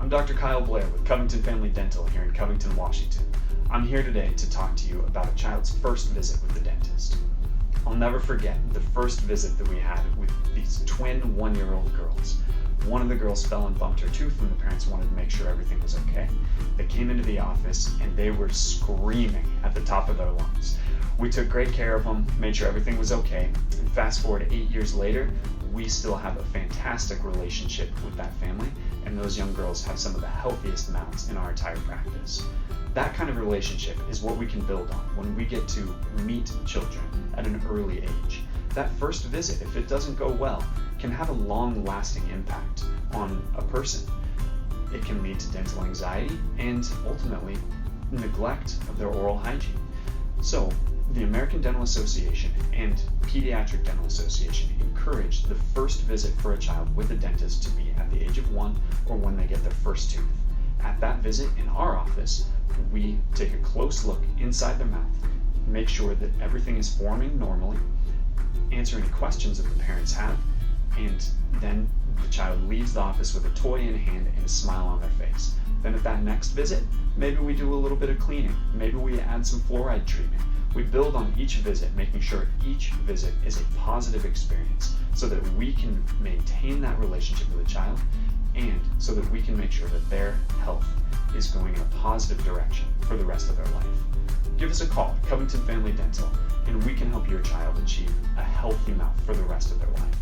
I'm Dr. Kyle Blair with Covington Family Dental here in Covington, Washington. I'm here today to talk to you about a child's first visit with the dentist. I'll never forget the first visit that we had with these twin one-year-old girls. One of the girls fell and bumped her tooth and the parents wanted to make sure everything was okay. They came into the office and they were screaming at the top of their lungs. We took great care of them, made sure everything was okay, and fast forward 8 years later, we still have a fantastic relationship with that family, and those young girls have some of the healthiest mouths in our entire practice. That kind of relationship is what we can build on when we get to meet children at an early age. That first visit, if it doesn't go well, can have a long-lasting impact on a person. It can lead to dental anxiety and ultimately neglect of their oral hygiene. So, the American Dental Association and Pediatric Dental Association encourage the first visit for a child with a dentist to be at the age of 1 or when they get their first tooth. At that visit in our office, we take a close look inside their mouth, make sure that everything is forming normally, answer any questions that the parents have, and then the child leaves the office with a toy in hand and a smile on their face. Then at that next visit, maybe we do a little bit of cleaning, maybe we add some fluoride treatment. We build on each visit, making sure each visit is a positive experience so that we can maintain that relationship with the child and so that we can make sure that their health is going in a positive direction for the rest of their life. Give us a call at Covington Family Dental and we can help your child achieve a healthy mouth for the rest of their life.